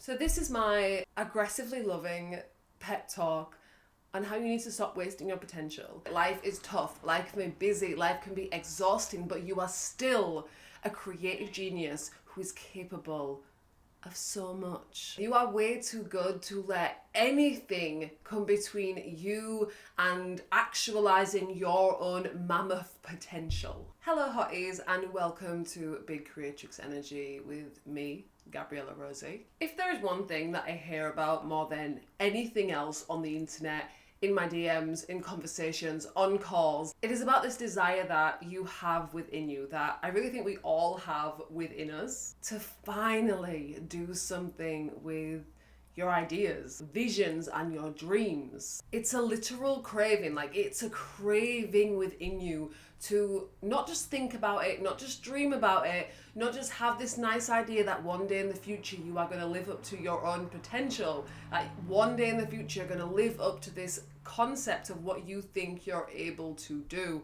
So this is my aggressively loving pep talk on how you need to stop wasting your potential. Life is tough, life can be busy, life can be exhausting, but you are still a creative genius who is capable of so much. You are way too good to let anything come between you and actualizing your own mammoth potential. Hello hotties, and welcome to Big Creatrix Energy with me, Gabriella Rosie. If there is one thing that I hear about more than anything else on the internet, in my DMs, in conversations, on calls, it is about this desire that you have within you, that I really think we all have within us, to finally do something with your ideas, visions, and your dreams. It's a literal craving, it's a craving within you to not just think about it, not just dream about it, not just have this nice idea that one day in the future you are going to live up to your own potential. One day in the future you're going to live up to this concept of what you think you're able to do.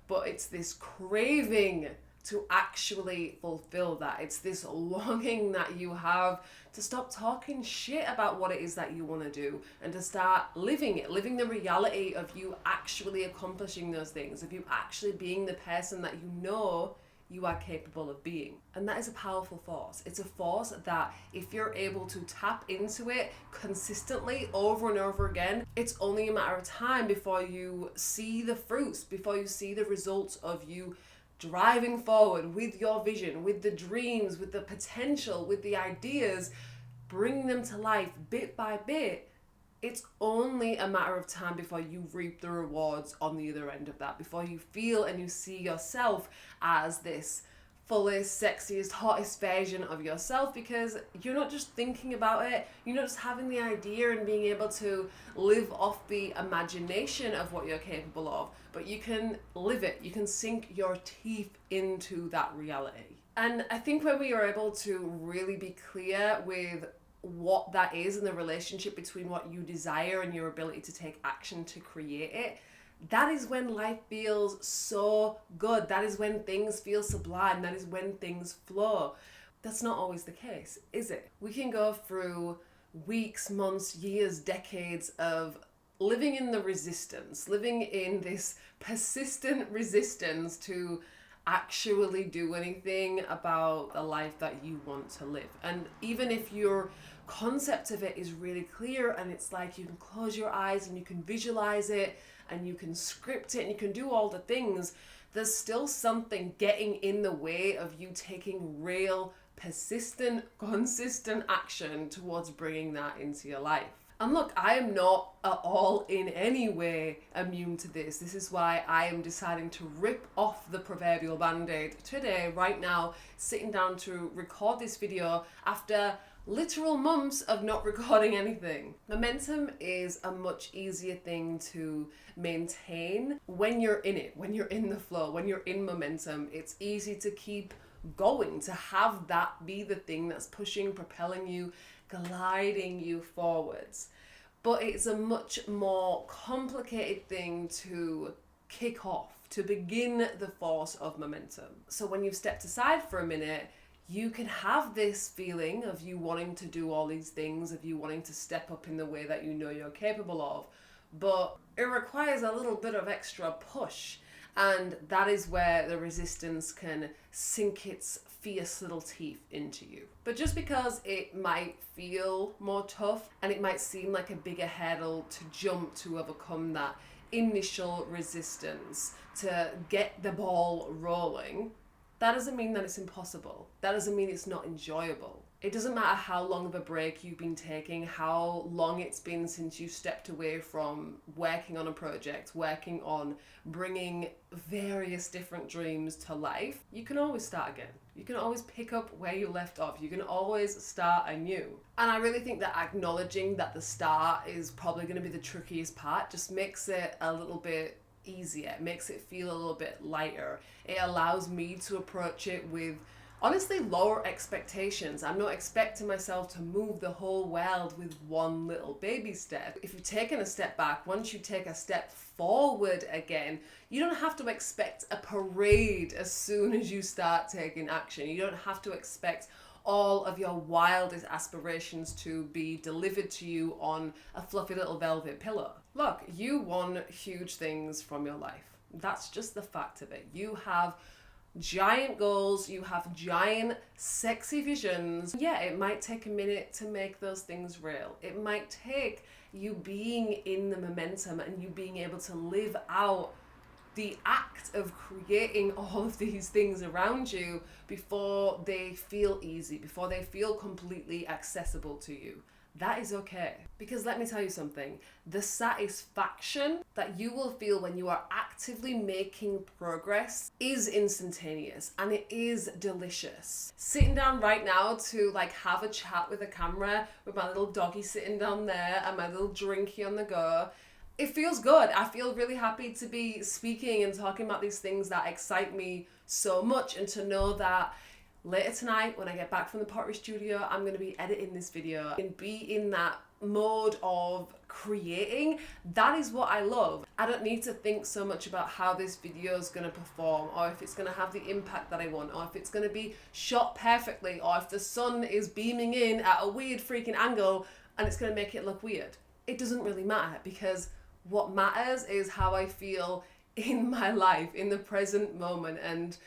But it's this craving to actually fulfill that. It's this longing that you have to stop talking shit about what it is that you want to do and to start living it, living the reality of you actually accomplishing those things, of you actually being the person that you know you are capable of being. And that is a powerful force. It's a force that if you're able to tap into it consistently over and over again, it's only a matter of time before you see the fruits, before you see the results of you driving forward with your vision, with the dreams, with the potential, with the ideas, bring them to life bit by bit. It's only a matter of time before you reap the rewards on the other end of that, before you feel and you see yourself as this fullest, sexiest, hottest version of yourself, because you're not just thinking about it, you're not just having the idea and being able to live off the imagination of what you're capable of, but you can live it, you can sink your teeth into that reality. And I think when we are able to really be clear with what that is and the relationship between what you desire and your ability to take action to create it, that is when life feels so good. That is when things feel sublime. That is when things flow. That's not always the case, is it? We can go through weeks, months, years, decades of living in the resistance, living in this persistent resistance to actually do anything about the life that you want to live. And even if your concept of it is really clear and it's like you can close your eyes and you can visualize it and you can script it and you can do all the things, there's still something getting in the way of you taking real, persistent, consistent action towards bringing that into your life. And look, I am not at all in any way immune to this. This is why I am deciding to rip off the proverbial band-aid today, right now, sitting down to record this video after literal months of not recording anything. Momentum is a much easier thing to maintain when you're in it, when you're in the flow, when you're in momentum. It's easy to keep going, to have that be the thing that's pushing, propelling you, gliding you forwards. But it's a much more complicated thing to kick off, to begin the force of momentum. So when you've stepped aside for a minute, you can have this feeling of you wanting to do all these things, of you wanting to step up in the way that you know you're capable of, but it requires a little bit of extra push. And that is where the resistance can sink its fierce little teeth into you. But just because it might feel more tough and it might seem like a bigger hurdle to jump to overcome that initial resistance, to get the ball rolling, that doesn't mean that it's impossible. That doesn't mean it's not enjoyable. It doesn't matter how long of a break you've been taking, how long it's been since you stepped away from working on a project, working on bringing various different dreams to life. You can always start again. You can always pick up where you left off. You can always start anew. And I really think that acknowledging that the start is probably going to be the trickiest part just makes it a little bit easier. It makes it feel a little bit lighter. It allows me to approach it with honestly lower expectations. I'm not expecting myself to move the whole world with one little baby step. If you've taken a step back, once you take a step forward again, you don't have to expect a parade as soon as you start taking action. You don't have to expect all of your wildest aspirations to be delivered to you on a fluffy little velvet pillow. Look, you want huge things from your life. That's just the fact of it. You have giant goals, you have giant sexy visions. Yeah, it might take a minute to make those things real. It might take you being in the momentum and you being able to live out the act of creating all of these things around you before they feel easy, before they feel completely accessible to you. That is okay. Because let me tell you something, the satisfaction that you will feel when you are actively making progress is instantaneous and it is delicious. Sitting down right now to like have a chat with a camera with my little doggy sitting down there and my little drinky on the go, it feels good. I feel really happy to be speaking and talking about these things that excite me so much, and to know that later tonight when I get back from the pottery studio, I'm going to be editing this video and be in that mode of creating. That is what I love. I don't need to think so much about how this video is going to perform, or if it's going to have the impact that I want, or if it's going to be shot perfectly, or if the sun is beaming in at a weird freaking angle and it's going to make it look weird. It doesn't really matter, because what matters is how I feel in my life, in the present moment. And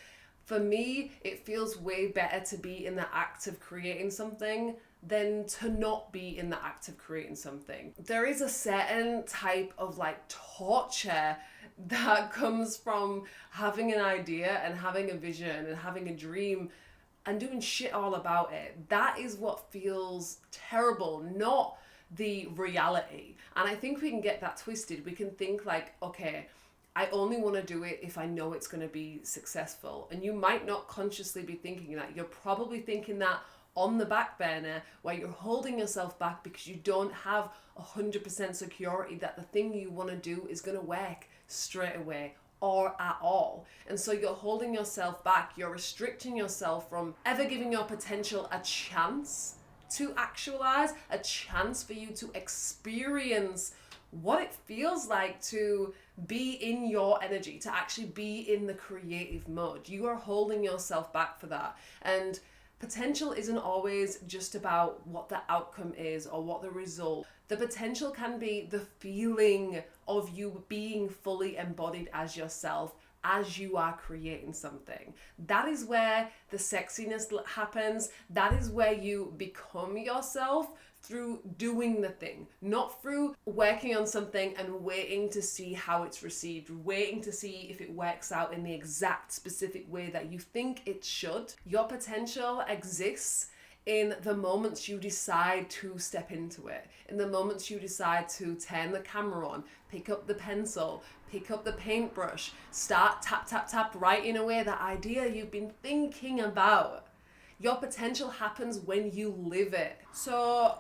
for me, it feels way better to be in the act of creating something than to not be in the act of creating something. There is a certain type of like torture that comes from having an idea and having a vision and having a dream and doing shit all about it. That is what feels terrible, not the reality. And I think we can get that twisted. We can think like, okay, I only want to do it if I know it's going to be successful. And you might not consciously be thinking that. You're probably thinking that on the back burner, where you're holding yourself back because you don't have 100% security that the thing you want to do is going to work straight away or at all. And so you're holding yourself back. You're restricting yourself from ever giving your potential a chance to actualize, a chance for you to experience what it feels like to be in your energy, to actually be in the creative mode. You are holding yourself back for that. And potential isn't always just about what the outcome is or what the result. The potential can be the feeling of you being fully embodied as yourself as you are creating something. That is where the sexiness happens. That is where you become yourself, through doing the thing, not through working on something and waiting to see how it's received, waiting to see if it works out in the exact specific way that you think it should. Your potential exists in the moments you decide to step into it, in the moments you decide to turn the camera on, pick up the pencil, pick up the paintbrush, start tap, tap, tap, writing away that idea you've been thinking about. Your potential happens when you live it. So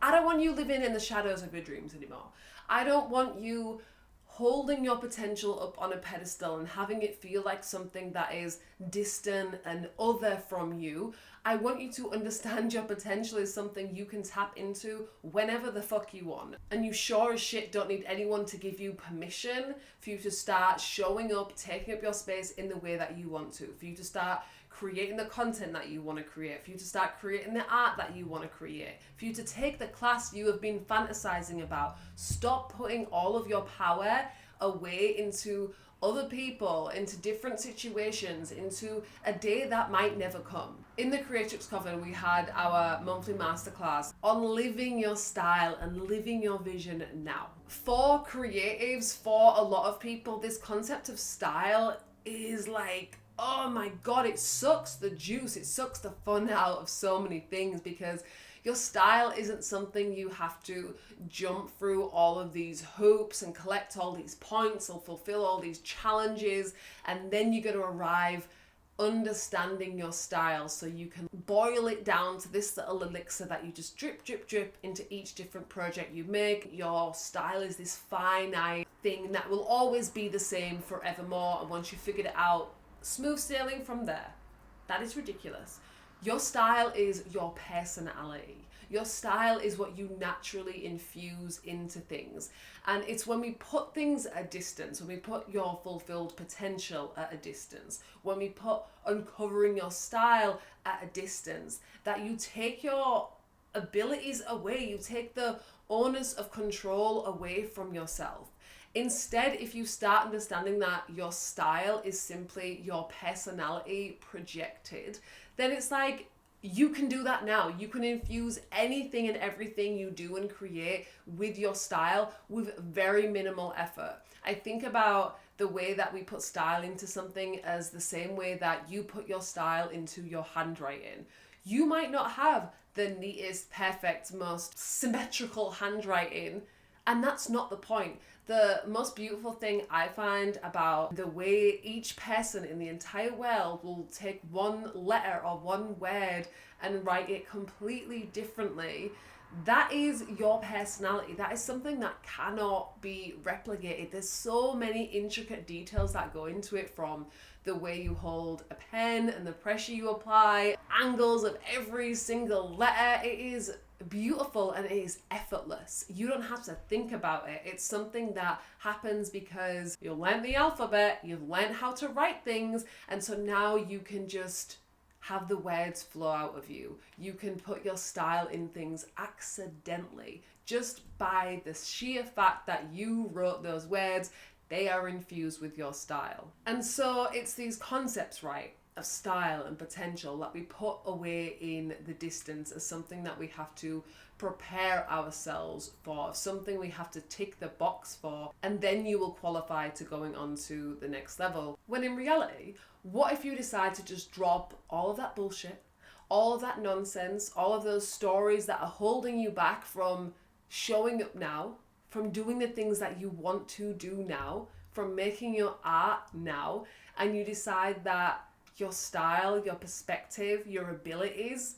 I don't want you living in the shadows of your dreams anymore. I don't want you holding your potential up on a pedestal and having it feel like something that is distant and other from you. I want you to understand your potential is something you can tap into whenever the fuck you want. And you sure as shit don't need anyone to give you permission for you to start showing up, taking up your space in the way that you want to, for you to start creating the content that you want to create, for you to start creating the art that you want to create, for you to take the class you have been fantasizing about. Stop putting all of your power away into other people, into different situations, into a day that might never come. In the Creatrix Coven, we had our monthly masterclass on living your style and living your vision now. For creatives, for a lot of people, this concept of style is like, oh my God, it sucks the juice, it sucks the fun out of so many things, because your style isn't something you have to jump through all of these hoops and collect all these points or fulfill all these challenges, and then you're going to arrive understanding your style so you can boil it down to this little elixir that you just drip, drip, drip into each different project you make. Your style is this finite thing that will always be the same forevermore, and once you figured it out, smooth sailing from there. That is ridiculous. Your style is your personality. Your style is what you naturally infuse into things. And it's when we put things at a distance, when we put your fulfilled potential at a distance, when we put uncovering your style at a distance, that you take your abilities away, you take the onus of control away from yourself. Instead, if you start understanding that your style is simply your personality projected, then it's like you can do that now. You can infuse anything and everything you do and create with your style with very minimal effort. I think about the way that we put style into something as the same way that you put your style into your handwriting. You might not have the neatest, perfect, most symmetrical handwriting, and that's not the point. The most beautiful thing I find about the way each person in the entire world will take one letter or one word and write it completely differently, that is your personality. That is something that cannot be replicated. There's so many intricate details that go into it, from the way you hold a pen and the pressure you apply, angles of every single letter. It is beautiful and it is effortless. You don't have to think about it. It's something that happens because you learned the alphabet, you've learned how to write things, and so now you can just have the words flow out of you. You can put your style in things accidentally, just by the sheer fact that you wrote those words. They are infused with your style. And so it's these concepts, right, of style and potential that we put away in the distance as something that we have to prepare ourselves for, something we have to tick the box for, and then you will qualify to going on to the next level. When in reality, what if you decide to just drop all of that bullshit, all of that nonsense, all of those stories that are holding you back from showing up now, from doing the things that you want to do now, from making your art now, and you decide that your style, your perspective, your abilities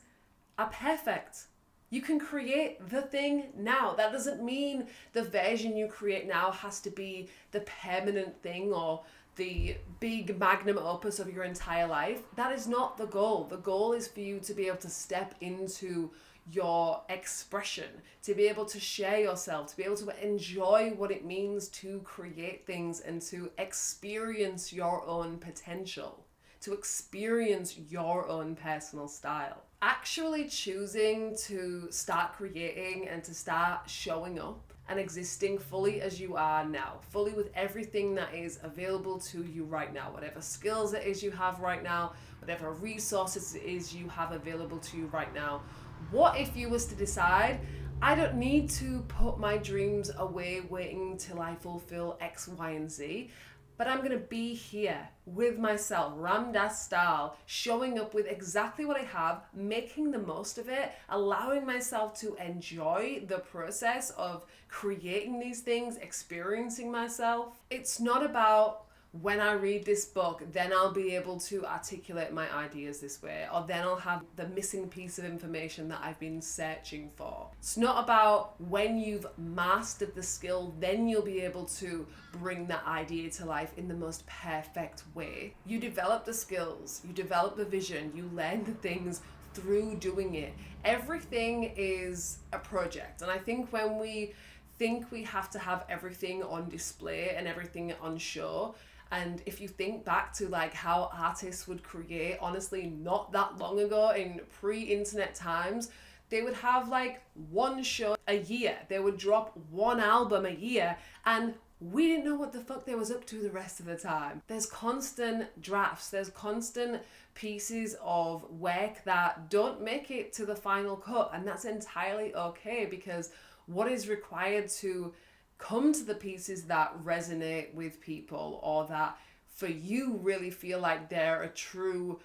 are perfect. You can create the thing now. That doesn't mean the version you create now has to be the permanent thing or the big magnum opus of your entire life. That is not the goal. The goal is for you to be able to step into your expression, to be able to share yourself, to be able to enjoy what it means to create things and to experience your own potential, to experience your own personal style. Actually choosing to start creating and to start showing up and existing fully as you are now, fully with everything that is available to you right now, whatever skills it is you have right now, whatever resources it is you have available to you right now. What if you was to decide, I don't need to put my dreams away waiting till I fulfill X, Y, and Z, but I'm going to be here with myself, Ram Dass style, showing up with exactly what I have, making the most of it, allowing myself to enjoy the process of creating these things, experiencing myself. It's not about, when I read this book, then I'll be able to articulate my ideas this way, or then I'll have the missing piece of information that I've been searching for. It's not about when you've mastered the skill, then you'll be able to bring that idea to life in the most perfect way. You develop the skills, you develop the vision, you learn the things through doing it. Everything is a project, and I think when we think we have to have everything on display and everything on show, and if you think back to like how artists would create, honestly, not that long ago in pre-internet times, they would have like one show a year. They would drop one album a year, and we didn't know what the fuck they was up to the rest of the time. There's constant drafts, there's constant pieces of work that don't make it to the final cut, and that's entirely okay, because what is required to come to the pieces that resonate with people, or that for you really feel like they're a true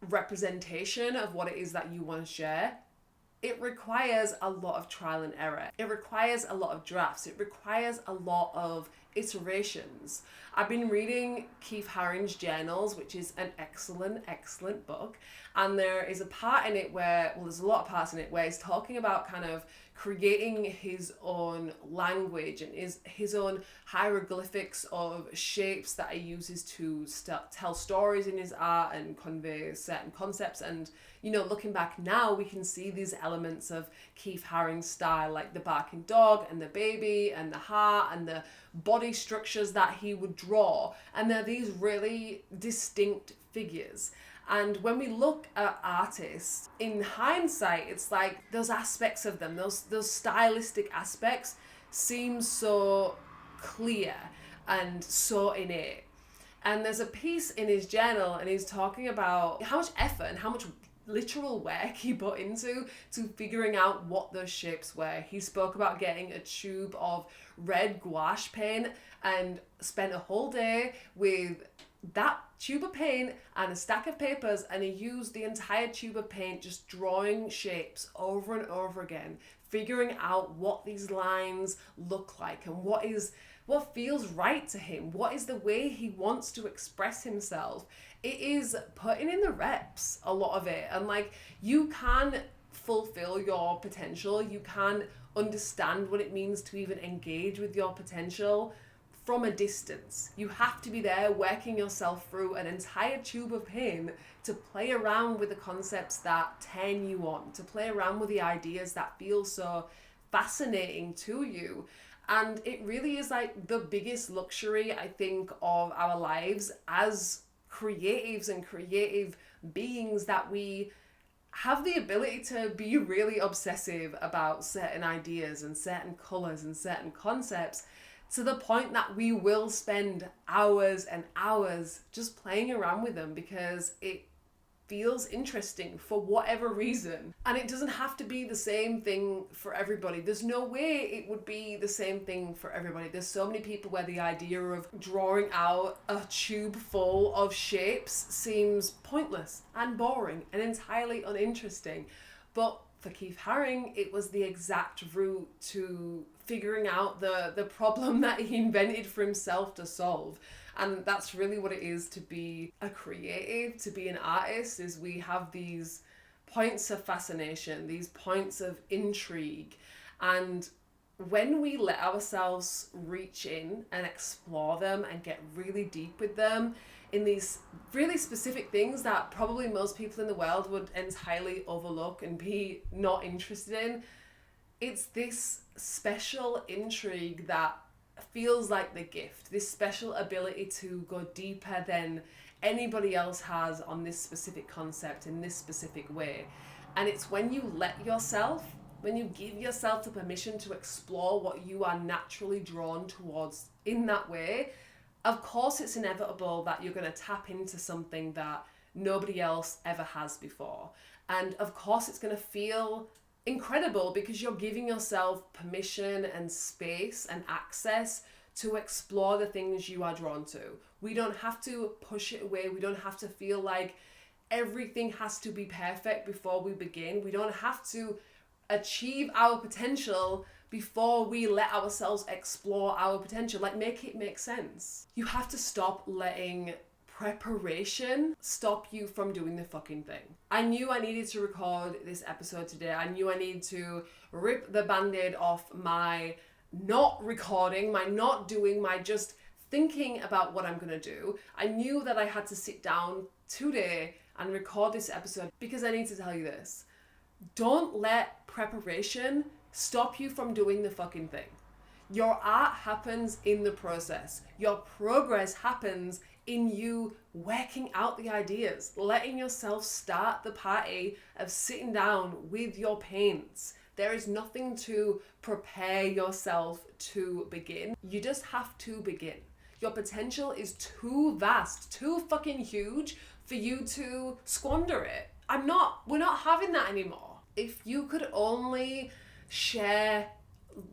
representation of what it is that you want to share, it requires a lot of trial and error. It requires a lot of drafts. It requires a lot of iterations. I've been reading Keith Haring's journals, which is an excellent book. And there is a part in it where, well, there's a lot of parts in it where he's talking about kind of creating his own language and his own hieroglyphics of shapes that he uses to tell stories in his art and convey certain concepts. And, you know, looking back now, we can see these elements of Keith Haring's style, like the barking dog and the baby and the heart and the body structures that he would draw. And they're these really distinct figures. And when we look at artists, in hindsight, it's like those aspects of them, those stylistic aspects seem so clear and so innate. And there's a piece in his journal and he's talking about how much effort and how much literal work he put into figuring out what those shapes were. He spoke about getting a tube of red gouache paint and spent a whole day with that tube of paint and a stack of papers, and he used the entire tube of paint just drawing shapes over and over again, figuring out what these lines look like and what feels right to him, what is the way he wants to express himself. It is putting in the reps, a lot of it, and like you can fulfill your potential, you can understand what it means to even engage with your potential from a distance. You have to be there working yourself through an entire tube of paint to play around with the concepts that turn you on, to play around with the ideas that feel so fascinating to you. And it really is like the biggest luxury, I think, of our lives as creatives and creative beings, that we have the ability to be really obsessive about certain ideas and certain colors and certain concepts, to the point that we will spend hours and hours just playing around with them because it feels interesting for whatever reason. And it doesn't have to be the same thing for everybody. There's no way it would be the same thing for everybody. There's so many people where the idea of drawing out a tube full of shapes seems pointless and boring and entirely uninteresting. But for Keith Haring, it was the exact route to figuring out the problem that he invented for himself to solve. And that's really what it is to be a creative, to be an artist, is we have these points of fascination, these points of intrigue. And when we let ourselves reach in and explore them and get really deep with them in these really specific things that probably most people in the world would entirely overlook and be not interested in, it's this special intrigue that feels like the gift, this special ability to go deeper than anybody else has on this specific concept in this specific way. And it's when you let yourself, when you give yourself the permission to explore what you are naturally drawn towards in that way, of course it's inevitable that you're going to tap into something that nobody else ever has before. And of course it's going to feel incredible because you're giving yourself permission and space and access to explore the things you are drawn to. We don't have to push it away. We don't have to feel like everything has to be perfect before we begin. We don't have to achieve our potential before we let ourselves explore our potential. Like, make it make sense. You have to stop letting preparation stop you from doing the fucking thing. I knew I needed to record this episode today. I knew I needed to rip the band-aid off my not recording, my not doing, my just thinking about what I'm gonna do. I knew that I had to sit down today and record this episode because I need to tell you this. Don't let preparation stop you from doing the fucking thing. Your art happens in the process. Your progress happens in you working out the ideas, letting yourself start the party of sitting down with your paints. There is nothing to prepare yourself to begin. You just have to begin. Your potential is too vast, too fucking huge for you to squander it. We're not having that anymore. If you could only share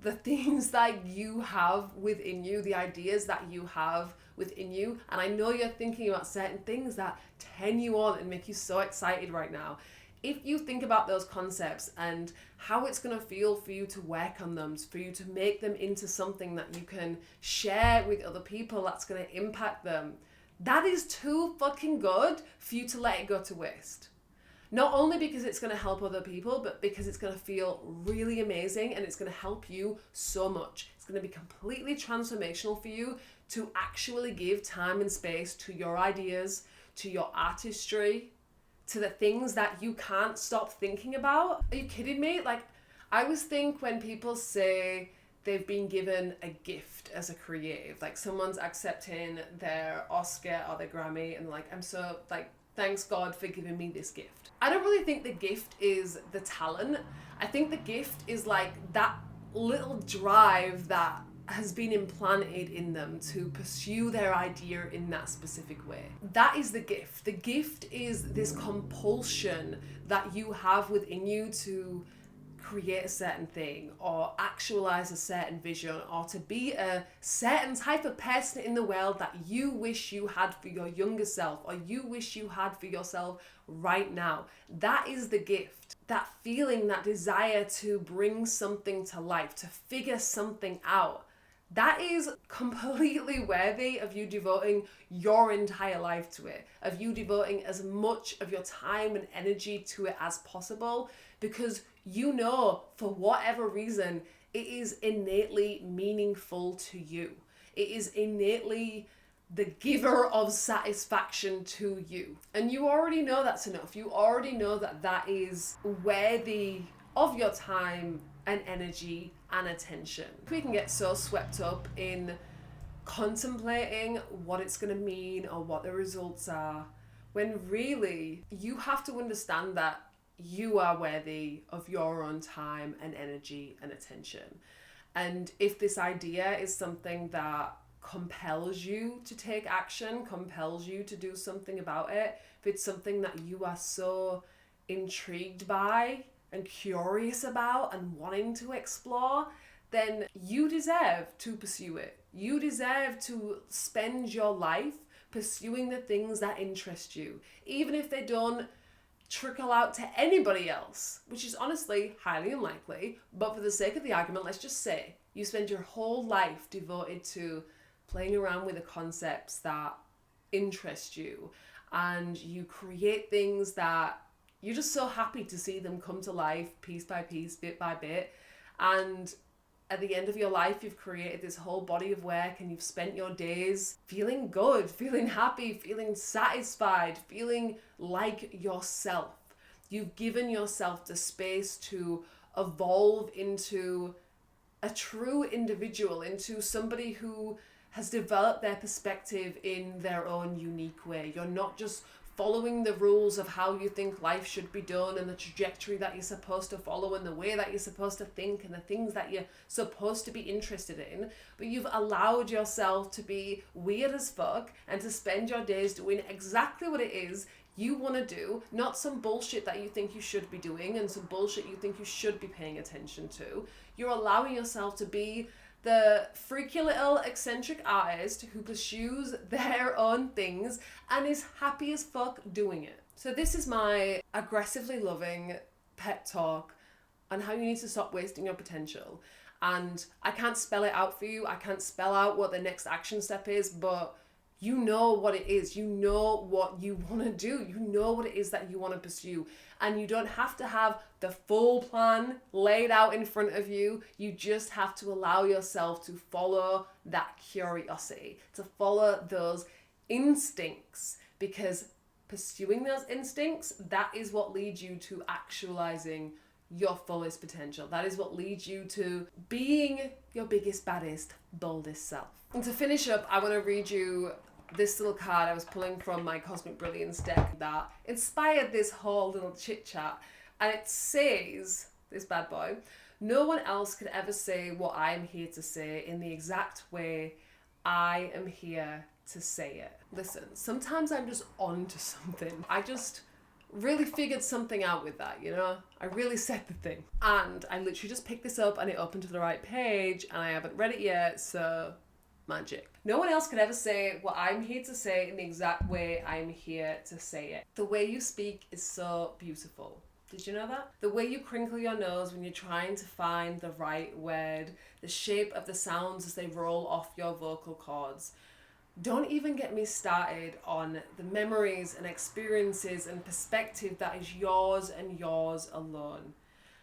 the things that you have within you, the ideas that you have within you, and I know you're thinking about certain things that turn you on and make you so excited right now. If you think about those concepts and how it's going to feel for you to work on them, for you to make them into something that you can share with other people that's going to impact them, that is too fucking good for you to let it go to waste. Not only because it's going to help other people, but because it's going to feel really amazing and it's going to help you so much. It's going to be completely transformational for you to actually give time and space to your ideas, to your artistry, to the things that you can't stop thinking about. Are you kidding me? Like, I always think when people say they've been given a gift as a creative, like someone's accepting their Oscar or their Grammy and like, I'm so like, thanks God for giving me this gift. I don't really think the gift is the talent. I think the gift is like that little drive that has been implanted in them to pursue their idea in that specific way. That is the gift. The gift is this compulsion that you have within you to create a certain thing or actualize a certain vision or to be a certain type of person in the world that you wish you had for your younger self or you wish you had for yourself right now. That is the gift. That feeling, that desire to bring something to life, to figure something out. That is completely worthy of you devoting your entire life to it, of you devoting as much of your time and energy to it as possible, because you know, for whatever reason, it is innately meaningful to you. It is innately the giver of satisfaction to you. And you already know that's enough. You already know that that is worthy of your time and energy and attention. We can get so swept up in contemplating what it's going to mean or what the results are, when really you have to understand that you are worthy of your own time and energy and attention. And if this idea is something that compels you to take action, compels you to do something about it, if it's something that you are so intrigued by and curious about and wanting to explore, then you deserve to pursue it. You deserve to spend your life pursuing the things that interest you, even if they don't trickle out to anybody else, which is honestly highly unlikely. But for the sake of the argument, let's just say you spend your whole life devoted to playing around with the concepts that interest you, and you create things that you're just so happy to see them come to life piece by piece, bit by bit. And at the end of your life, you've created this whole body of work and you've spent your days feeling good, feeling happy, feeling satisfied, feeling like yourself. You've given yourself the space to evolve into a true individual, into somebody who has developed their perspective in their own unique way. You're not just following the rules of how you think life should be done and the trajectory that you're supposed to follow and the way that you're supposed to think and the things that you're supposed to be interested in, but you've allowed yourself to be weird as fuck and to spend your days doing exactly what it is you want to do, not some bullshit that you think you should be doing and some bullshit you think you should be paying attention to. You're allowing yourself to be the freaky little eccentric artist who pursues their own things and is happy as fuck doing it. So this is my aggressively loving pep talk on how you need to stop wasting your potential. And I can't spell it out for you. I can't spell out what the next action step is, but you know what it is. You know what you want to do. You know what it is that you want to pursue. And you don't have to have the full plan laid out in front of you. You just have to allow yourself to follow that curiosity, to follow those instincts, because pursuing those instincts, that is what leads you to actualizing your fullest potential. That is what leads you to being your biggest, baddest, boldest self. And to finish up, I want to read you this little card I was pulling from my Cosmic Brilliance deck that inspired this whole little chit chat. And it says, this bad boy, no one else could ever say what I'm here to say in the exact way I am here to say it. Listen, sometimes I'm just on to something. I just really figured something out with that, you know? I really said the thing. And I literally just picked this up and it opened to the right page and I haven't read it yet, so magic. No one else could ever say what I'm here to say in the exact way I'm here to say it. The way you speak is so beautiful. Did you know that? The way you crinkle your nose when you're trying to find the right word, the shape of the sounds as they roll off your vocal cords. Don't even get me started on the memories and experiences and perspective that is yours and yours alone.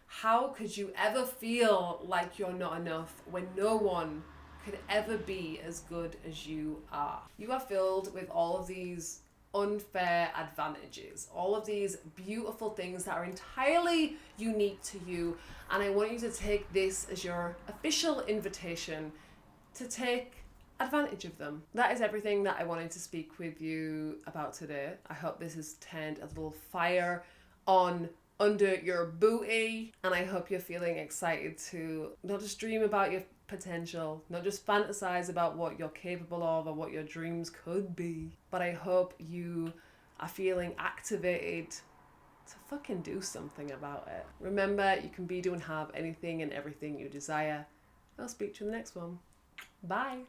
How could you ever feel like you're not enough when no one could ever be as good as you are? You are filled with all of these unfair advantages, all of these beautiful things that are entirely unique to you, and I want you to take this as your official invitation to take advantage of them. That is everything that I wanted to speak with you about today. I hope this has turned a little fire on under your booty, and I hope you're feeling excited to not just dream about your potential, not just fantasize about what you're capable of or what your dreams could be, but I hope you are feeling activated to fucking do something about it. Remember, you can be, do, and have anything and everything you desire. I'll speak to you in the next one. Bye.